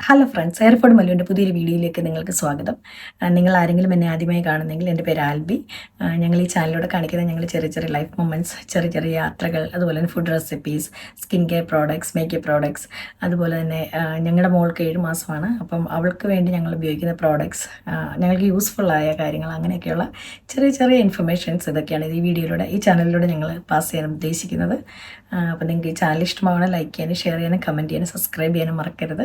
Hello friends, എയർഫോർഡ് മല്ലുവിൻ്റെ പുതിയൊരു വീഡിയോയിലേക്ക് നിങ്ങൾക്ക് സ്വാഗതം. നിങ്ങൾ ആരെങ്കിലും എന്നെ ആദ്യമായി കാണുന്നെങ്കിൽ എൻ്റെ പേര് ആൽബി. ഞങ്ങൾ ഈ ചാനലിലൂടെ കാണിക്കുന്ന ഞങ്ങൾ ചെറിയ ചെറിയ ലൈഫ് മൊമെൻറ്റ്സ്, ചെറിയ ചെറിയ യാത്രകൾ, അതുപോലെ തന്നെ food recipes, skin care products, makeup products, അതുപോലെ തന്നെ ഞങ്ങളുടെ മോൾക്ക് 7 മാസമാണ്. അപ്പം അവൾക്ക് വേണ്ടി ഞങ്ങൾ ഉപയോഗിക്കുന്ന പ്രോഡക്ട്സ്, ഞങ്ങൾക്ക് യൂസ്ഫുള്ളായ കാര്യങ്ങൾ, അങ്ങനെയൊക്കെയുള്ള ചെറിയ ചെറിയ ഇൻഫർമേഷൻസ് ഇതൊക്കെയാണ് ഈ വീഡിയോയിലൂടെ, ഈ ചാനലിലൂടെ ഞങ്ങൾ പാസ് ചെയ്യാൻ ഉദ്ദേശിക്കുന്നത്. അപ്പോൾ നിങ്ങൾക്ക് ഈ ചാനൽ ഇഷ്ടമാവണം, ലൈക്ക് ചെയ്യാനും ഷെയർ ചെയ്യാനും കമൻറ്റ് ചെയ്യാനും സബ്സ്ക്രൈബ് ചെയ്യാനും മറക്കരുത്.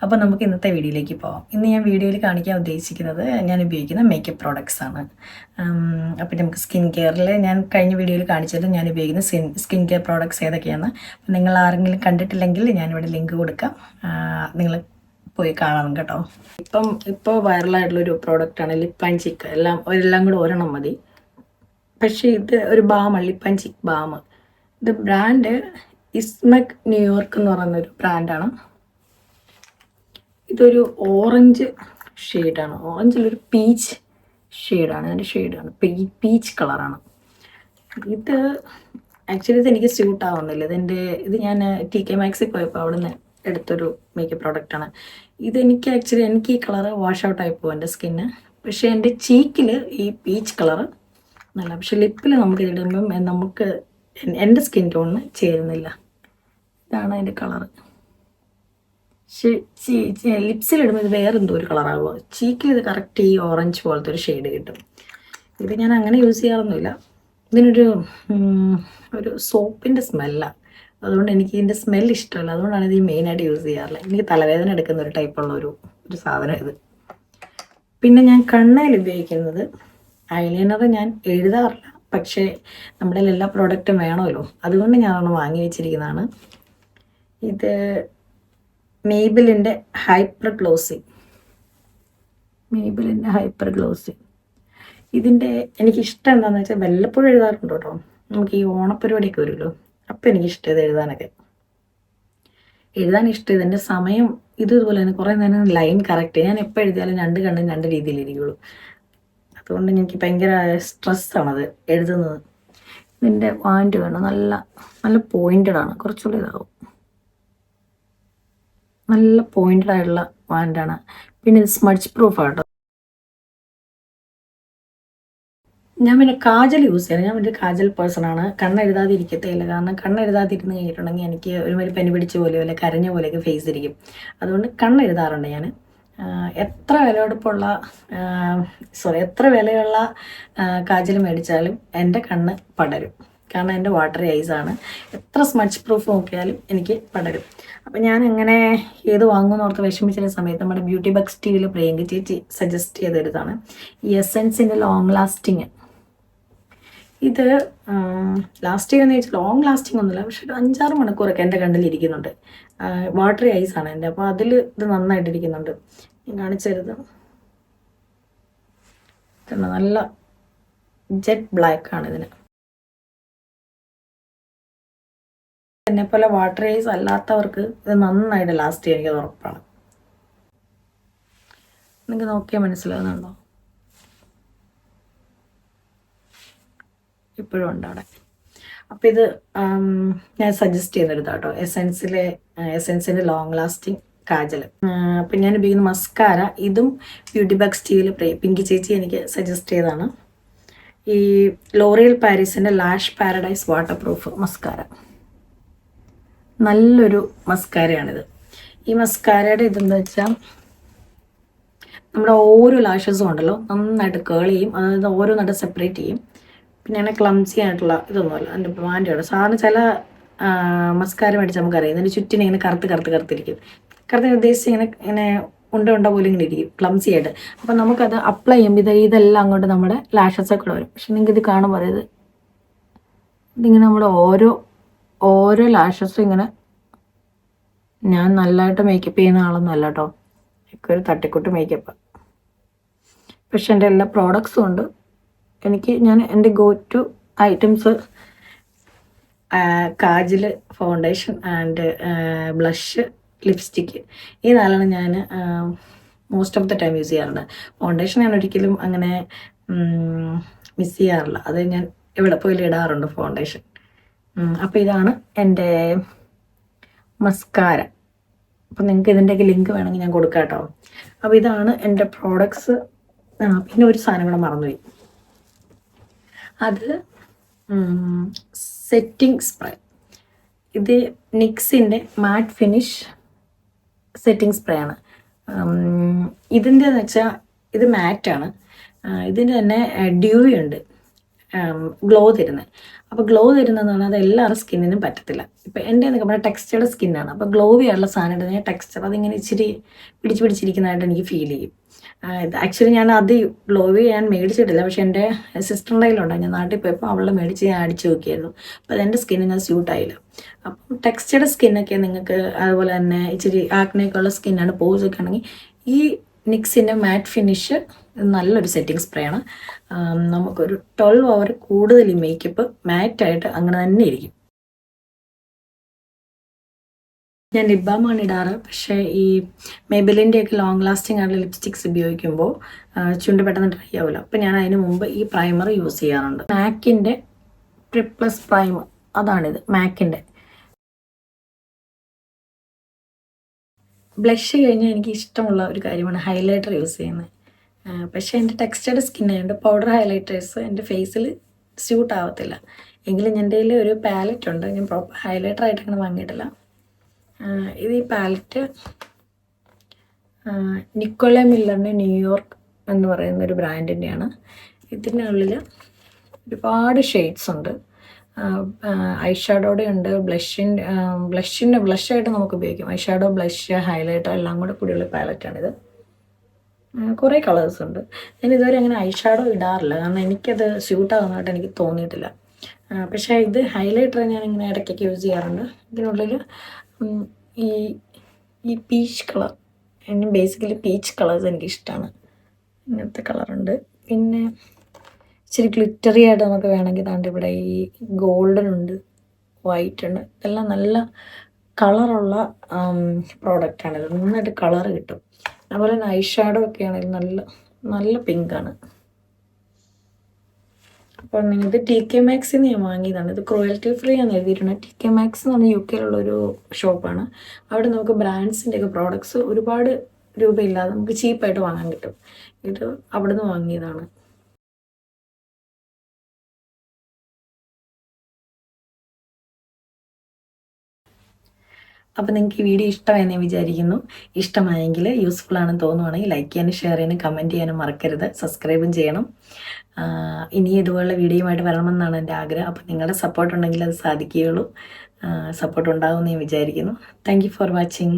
അപ്പോൾ നമുക്ക് ഇന്നത്തെ വീഡിയോയിലേക്ക് പോകാം. ഇന്ന് ഞാൻ വീഡിയോയിൽ കാണിക്കാൻ ഉദ്ദേശിക്കുന്നത് ഞാൻ ഉപയോഗിക്കുന്ന മേക്കപ്പ് പ്രോഡക്ട്സ് ആണ്. അപ്പോൾ നമുക്ക് സ്കിൻ കെയറിൽ ഞാൻ കഴിഞ്ഞ വീഡിയോയിൽ കാണിച്ചത് ഞാൻ ഉപയോഗിക്കുന്ന സ്കിൻ കെയർ പ്രോഡക്ട്സ് ഏതൊക്കെയാണ്. അപ്പോൾ നിങ്ങൾ ആരെങ്കിലും കണ്ടിട്ടില്ലെങ്കിൽ ഞാനിവിടെ ലിങ്ക് കൊടുക്കാം, നിങ്ങൾ പോയി കാണണം കേട്ടോ. ഇപ്പോൾ വൈറലായിട്ടുള്ളൊരു പ്രോഡക്റ്റാണ് ലിപ്പ് ആൻഡ് ചിക്ക്. എല്ലാം കൂടെ ഒരെണ്ണം മതി. പക്ഷേ ഇത് ഒരു ബാമാണ്, ലിപ്പ് ആൻഡ് ചിക്ക് ബാം. ഇത് ബ്രാൻഡ് ഇസ്മെക് ന്യൂയോർക്ക് എന്ന് പറയുന്നൊരു ബ്രാൻഡാണ്. ഇതൊരു ഓറഞ്ച് ഷെയ്ഡാണ്, ഓറഞ്ചിലൊരു പീച്ച് ഷെയ്ഡാണ്, അതിൻ്റെ ഷെയ്ഡാണ് പീച്ച് കളറാണ്. ഇത് ആക്ച്വലി ഇതെനിക്ക് സ്യൂട്ട് ആവുന്നില്ല. ഇത് ഞാൻ TK മാക്സിൽ പോയപ്പോൾ അവിടെ നിന്ന് എടുത്തൊരു മേക്കപ്പ് പ്രോഡക്റ്റാണ്. എനിക്ക് ഈ കളറ് വാഷ് ഔട്ടായി പോകും എൻ്റെ സ്കിന്ന്. പക്ഷേ എൻ്റെ ചീക്കിൽ ഈ പീച്ച് കളറ് നല്ല, പക്ഷെ ലിപ്പിൽ നമുക്ക് ഇടുമ്പം എൻ്റെ സ്കിൻ ടോണിന് ചേരുന്നില്ല. ഇതാണ് അതിൻ്റെ കളറ്. ലിപ്സിലിടുമ്പോൾ ഇത് വേറെന്തോ ഒരു കളറാകുമോ, ചീക്കിൽ ഇത് കറക്റ്റ് ഈ ഓറഞ്ച് പോലത്തെ ഒരു ഷെയ്ഡ് കിട്ടും. ഇത് ഞാൻ അങ്ങനെ യൂസ് ചെയ്യാറൊന്നുമില്ല. ഒരു സോപ്പിൻ്റെ സ്മെല്ലാണ്, അതുകൊണ്ട് എനിക്ക് ഇതിൻ്റെ സ്മെല്ല് ഇഷ്ടമല്ല. അതുകൊണ്ടാണ് ഇത് മെയിനായിട്ട് യൂസ് ചെയ്യാറില്ല. എനിക്ക് തലവേദന എടുക്കുന്ന ഒരു ടൈപ്പുള്ള ഒരു സാധനം ഇത്. പിന്നെ ഞാൻ കണ്ണയിൽ ഉപയോഗിക്കുന്നത് ഐലൈനർ ഞാൻ എഴുതാറില്ല, പക്ഷേ നമ്മുടെ എല്ലാ പ്രോഡക്റ്റും വേണമല്ലോ, അതുകൊണ്ട് ഞാനൊന്ന് വാങ്ങി വെച്ചിരിക്കുന്നതാണ്. ഇത് മെയ്ബിലിൻ്റെ ഹൈപ്പർ ഗ്ലോസി. ഇതിൻ്റെ എനിക്കിഷ്ടം എന്താണെന്ന് വെച്ചാൽ വല്ലപ്പോഴും എഴുതാറുണ്ട് കേട്ടോ. നമുക്ക് ഈ ഓണപ്പരിപാടിയൊക്കെ വരുമല്ലോ, അപ്പോൾ എനിക്കിഷ്ടം ഇത് എഴുതാൻ ഇഷ്ടം. ഇതിൻ്റെ സമയം ഇതുപോലെ തന്നെ കുറേ നേരം ലൈൻ കറക്റ്റ്. ഞാൻ എപ്പോൾ എഴുതിയാലും രണ്ട് കണ്ണും രണ്ട് രീതിയിലിരിക്കുള്ളൂ. അതുകൊണ്ട് എനിക്ക് ഭയങ്കര സ്ട്രെസ്സാണത് എഴുതുന്നത്. ഇതിൻ്റെ വാൻഡ് വേണം, നല്ല നല്ല പോയിൻറ്റഡാണ്, കുറച്ചുകൂടി ഇതാവും. നല്ല പോയിൻറ്റഡ് ആയിട്ടുള്ള വാൻഡാണ്. പിന്നെ ഇത് സ്മഡ്ജ് പ്രൂഫാണ്. ഞാൻ പിന്നെ കാജൽ യൂസ് ചെയ്യാറ്. ഞാൻ ഒരു കാജൽ പേഴ്സണാണ്. കണ്ണെഴുതാതെ ഇരിക്കത്തേയില്ല. കാരണം കണ്ണെഴുതാതിരുന്ന് കഴിഞ്ഞിട്ടുണ്ടെങ്കിൽ എനിക്ക് ഒരുമാതിരി പനി പിടിച്ച പോലെയോ അല്ലെങ്കിൽ കരഞ്ഞ പോലെയൊക്കെ ഫേസ് ഇരിക്കും. അതുകൊണ്ട് കണ്ണെഴുതാറുണ്ട് ഞാൻ. എത്ര വിലയുള്ള കാജൽ മേടിച്ചാലും എൻ്റെ കണ്ണ് പടരും. കാരണം എൻ്റെ വാട്ടറി ഐസാണ്. എത്ര സ്മഡ്ജ് പ്രൂഫ് നോക്കിയാലും എനിക്ക് പടരും. അപ്പം ഞാൻ അങ്ങനെ ഏത് വാങ്ങുമെന്ന് ഓർത്ത് വിഷമിച്ചിരുന്ന സമയത്ത് നമ്മുടെ ബ്യൂട്ടി ബക്സ് TVയിൽ പ്രിയങ്ക ചേച്ചി സജസ്റ്റ് ചെയ്തൊരിതാണ് ഈ എസെൻസിൻ്റെ ലോങ് ലാസ്റ്റിങ്. ഇത് ലാസ്റ്റിംഗ് എന്ന് വെച്ചാൽ ലോങ് ലാസ്റ്റിംഗ് ഒന്നുമില്ല, പക്ഷെ ഒരു 5-6 മണിക്കൂറൊക്കെ എൻ്റെ കണ്ണിലിരിക്കുന്നുണ്ട്. വാട്ടറി ഐസാണ് എൻ്റെ, അപ്പോൾ അതിൽ ഇത് നന്നായിട്ടിരിക്കുന്നുണ്ട്. ഞാൻ കാണിച്ചരുത്, നല്ല ജെറ്റ് ബ്ലാക്ക് ആണ് ഇതിന്. എന്നെപ്പോലെ വാട്ടർ ഐസ് അല്ലാത്തവർക്ക് ഇത് നന്നായിട്ട് ലാസ്റ്റ് ചെയ്യാൻ എനിക്കത് ഉറപ്പാണ്. നിങ്ങൾക്ക് നോക്കിയാൽ മനസ്സിലാകുന്നുണ്ടോ? ഇപ്പോഴും ഉണ്ട് അവിടെ. അപ്പോൾ ഇത് ഞാൻ സജസ്റ്റ് ചെയ്യുന്നൊരു കേട്ടോ, എസെൻസിൻ്റെ ലോങ് ലാസ്റ്റിംഗ് കാജൽ. അപ്പം ഞാൻ ഉപയോഗിക്കുന്ന മസ്കാര, ഇതും ബ്യൂട്ടി ബക്സ് TVയിൽ പിങ്കി ചേച്ചി എനിക്ക് സജസ്റ്റ് ചെയ്തതാണ്. ഈ ലോറിയൽ പാരീസിൻ്റെ lash paradise waterproof mascara. നല്ലൊരു മസ്കാരയാണിത്. ഈ മസ്കാരയുടെ ഇതെന്താ വെച്ചാൽ നമ്മുടെ ഓരോ ലാഷസും ഉണ്ടല്ലോ നന്നായിട്ട് കേൾ ചെയ്യും, അതായത് ഓരോന്നായിട്ട് സെപ്പറേറ്റ് ചെയ്യും. പിന്നെ അങ്ങനെ ക്ലംസി ആയിട്ടുള്ള ഇതൊന്നുമല്ല, അതിൻ്റെ ബ്രാൻഡാണ്. സാധാരണ ചില മസ്കാര മേടിച്ച് നമുക്കറിയാം ഇതിൻ്റെ ചുറ്റിനെ ഇങ്ങനെ കറുത്തിരിക്കും. ഉദ്ദേശിച്ച് ഇങ്ങനെ ഉണ്ട പോലെ ഇങ്ങനെ ഇരിക്കും, ക്ലംസി ആയിട്ട്. അപ്പം നമുക്കത് അപ്ലൈ ചെയ്യുമ്പോൾ ഇതെല്ലാം അങ്ങോട്ട് നമ്മുടെ ലാഷസൊക്കെ കൂടെ വരും. പക്ഷെ നിങ്ങൾക്ക് ഇത് കാണുമ്പോൾ ഇതിങ്ങനെ നമ്മുടെ ഓരോ ലാഷസും ഇങ്ങനെ. ഞാൻ നല്ലതായിട്ട് മേക്കപ്പ് ചെയ്യുന്ന ആളൊന്നും അല്ല കേട്ടോ, ഒക്കെ ഒരു തട്ടിക്കൂട്ട് മേക്കപ്പ്. പക്ഷെ എൻ്റെ എല്ലാ പ്രോഡക്ട്സും ഉണ്ട്. എൻ്റെ go to items kajal, foundation and blush, lipstick. ഈ 4 ഞാൻ most of the time use ചെയ്യാറുണ്ട്. ഫൗണ്ടേഷൻ ഞാൻ ഒരിക്കലും അങ്ങനെ മിസ് ചെയ്യാറില്ല, അത് ഞാൻ എവിടെ പോയാലും ഇടാറുണ്ട് ഫൗണ്ടേഷൻ. അപ്പോൾ ഇതാണ് എൻ്റെ മസ്കാര. അപ്പോൾ നിങ്ങൾക്ക് ഇതിൻ്റെയൊക്കെ ലിങ്ക് വേണമെങ്കിൽ ഞാൻ കൊടുക്കാം കേട്ടോ. അപ്പോൾ ഇതാണ് എൻ്റെ പ്രോഡക്ട്സ്. പിന്നെ ഒരു സാധനം കൂടെ മറന്നുപോയി, അത് സെറ്റിംഗ് സ്പ്രേ. ഇത് നിക്സിൻ്റെ മാറ്റ് ഫിനിഷ് സെറ്റിംഗ് സ്പ്രേ ആണ്. ഇതിൻ്റെന്ന് വെച്ചാൽ ഇത് മാറ്റാണ്. ഇതിൻ്റെ തന്നെ ഡ്യൂവി ഉണ്ട്, ഗ്ലോ തരുന്നത്. അപ്പോൾ ഗ്ലോ തരുന്നതെന്ന് പറഞ്ഞാൽ അത് എല്ലാവരുടെ സ്കിന്നിനും പറ്റത്തില്ല. ഇപ്പോൾ എൻ്റെ എന്നൊക്കെ പറഞ്ഞാൽ ടെക്സ്ചേർഡ് സ്കിന്നാണ്. അപ്പോൾ ഗ്ലോവി ആയിട്ടുള്ള സാധനം ഇടുന്ന ടെക്സ്ചർ അതിങ്ങനെ ഇച്ചിരി പിടിച്ചിരിക്കുന്നതായിട്ട് എനിക്ക് ഫീൽ ചെയ്യും. ആക്ച്വലി ഞാൻ അത് ഗ്ലോവി ഞാൻ മേടിച്ചിട്ടില്ല, പക്ഷേ എൻ്റെ സിസ്റ്ററിൻ്റെ കയ്യിലുണ്ടായി. ഞാൻ നാട്ടിൽ പോയപ്പോൾ അവളെ മേടിച്ച് ഞാൻ അടിച്ച് നോക്കിയായിരുന്നു. അപ്പോൾ അതെൻ്റെ സ്കിന്നിന് അത് സ്യൂട്ടായില്ല. അപ്പം ടെക്സ്ചേർഡ് സ്കിന്നൊക്കെ നിങ്ങൾക്ക്, അതുപോലെ തന്നെ ഇച്ചിരി ആക്നെയൊക്കെ ഉള്ള സ്കിന്നാണ്, പോസ് ഒക്കെ ആണെങ്കിൽ ഈ നിക്സിൻ്റെ മാറ്റ് ഫിനിഷ് നല്ലൊരു സെറ്റിംഗ് സ്പ്രേ ആണ്. നമുക്കൊരു 12 hour കൂടുതൽ ഈ മേക്കപ്പ് മാറ്റായിട്ട് അങ്ങനെ തന്നെ ഇരിക്കും. ഞാൻ ലിപ് ബാമാണ് ഇടാറ്, പക്ഷേ ഈ മെബിലിൻ്റെയൊക്കെ ലോങ് ലാസ്റ്റിംഗ് ആയിട്ടുള്ള ലിപ്സ്റ്റിക്സ് ഉപയോഗിക്കുമ്പോൾ ചുണ്ട് പെട്ടെന്ന് ഡ്രൈ ആവില്ല. അപ്പോൾ ഞാൻ അതിന് മുമ്പ് ഈ പ്രൈമർ യൂസ് ചെയ്യാറുണ്ട്. മാക്കിൻ്റെ ട്രിപ്ലസ് പ്രൈമർ, അതാണിത് മാക്കിൻ്റെ. ബ്ലഷ് കഴിഞ്ഞാൽ എനിക്ക് ഇഷ്ടമുള്ള ഒരു കാര്യമാണ് ഹൈലൈറ്റർ യൂസ് ചെയ്യുന്നത്. പക്ഷേ എൻ്റെ ടെക്സ്റ്റേർഡ് സ്കിന്നായതുകൊണ്ട് പൗഡർ ഹൈലൈറ്റേഴ്സ് എൻ്റെ ഫേസിൽ സ്യൂട്ട് ആവത്തില്ല. എങ്കിലും എൻ്റെ കയ്യിൽ ഒരു പാലറ്റ് ഉണ്ട്, ഞാൻ പ്രോപ്പർ ഹൈലൈറ്റർ ആയിട്ട് അങ്ങനെ വാങ്ങിയിട്ടില്ല. ഇത് ഈ പാലറ്റ് നിക്കോളെ മില്ലറിൻ്റെ ന്യൂയോർക്ക് എന്ന് പറയുന്ന ഒരു ബ്രാൻഡിൻ്റെയാണ്. ഇതിനുള്ളിൽ ഒരുപാട് ഷെയ്ഡ്സ് ഉണ്ട്. ഐഷാഡോയുടെ ഉണ്ട്, ബ്ലഷായിട്ട് നമുക്ക് ഉപയോഗിക്കാം. ഐഷാഡോ, ബ്ലഷ്, ഹൈലൈറ്റർ എല്ലാം കൂടെ കൂടിയുള്ള പാലറ്റാണിത്. കുറേ കളേഴ്സ് ഉണ്ട്. ഞാൻ ഇതുവരെ അങ്ങനെ ഐഷാഡോ ഇടാറില്ല, കാരണം എനിക്കത് സ്യൂട്ടാകുന്നതായിട്ട് എനിക്ക് തോന്നിയിട്ടില്ല. പക്ഷേ ഇത് ഹൈലൈറ്റർ ഞാൻ ഇങ്ങനെ ഇടയ്ക്കൊക്കെ യൂസ് ചെയ്യാറുണ്ട്. ഇതിനുള്ളിൽ ഈ peach colour, basically peach colours എനിക്കിഷ്ടമാണ്. ഇങ്ങനത്തെ കളറുണ്ട്. പിന്നെ ഇച്ചിരി ഗ്ലിറ്ററി ആയിട്ട് നമുക്ക് വേണമെങ്കിൽ താണ്ട് ഇവിടെ ഈ ഗോൾഡൻ ഉണ്ട്, വൈറ്റ് ഉണ്ട്. ഇതെല്ലാം നല്ല കളറുള്ള പ്രോഡക്റ്റാണിത്. നന്നായിട്ട് കളറ് കിട്ടും. അതുപോലെ തന്നെ ഐഷാഡോ ഒക്കെ ആണെങ്കിൽ നല്ല പിങ്കാണ്. അപ്പം ഇത് TK Maxx ഞാൻ വാങ്ങിയതാണ്. ഇത് ക്രൂവൽറ്റി ഫ്രീ ആണെന്ന് എഴുതിയിട്ടുണ്ട്. TK Maxx എന്ന് പറഞ്ഞാൽ UK ഷോപ്പാണ്. അവിടെ നമുക്ക് ബ്രാൻഡ്സിൻ്റെയൊക്കെ പ്രോഡക്ട്സ് ഒരുപാട് രൂപയില്ലാതെ നമുക്ക് ചീപ്പായിട്ട് വാങ്ങാൻ കിട്ടും. ഇത് അവിടെ നിന്ന് വാങ്ങിയതാണ്. അപ്പോൾ നിങ്ങൾക്ക് ഈ വീഡിയോ ഇഷ്ടമായെന്ന് ഞാൻ വിചാരിക്കുന്നു. ഇഷ്ടമായെങ്കിൽ, യൂസ്ഫുൾ ആണെന്ന് തോന്നുവാണെങ്കിൽ ലൈക്ക് ചെയ്യാനും ഷെയർ ചെയ്യാനും കമൻറ്റ് ചെയ്യാനും മറക്കരുത്. സബ്സ്ക്രൈബും ചെയ്യണം. ഇനി ഇതുപോലുള്ള വീഡിയോയുമായിട്ട് വരണമെന്നാണ് എൻ്റെ ആഗ്രഹം. അപ്പോൾ നിങ്ങളുടെ സപ്പോർട്ട് ഉണ്ടെങ്കിൽ അത് സാധിക്കുകയുള്ളൂ. സപ്പോർട്ട് ഉണ്ടാകുമെന്ന് ഞാൻ വിചാരിക്കുന്നു. Thank you for watching.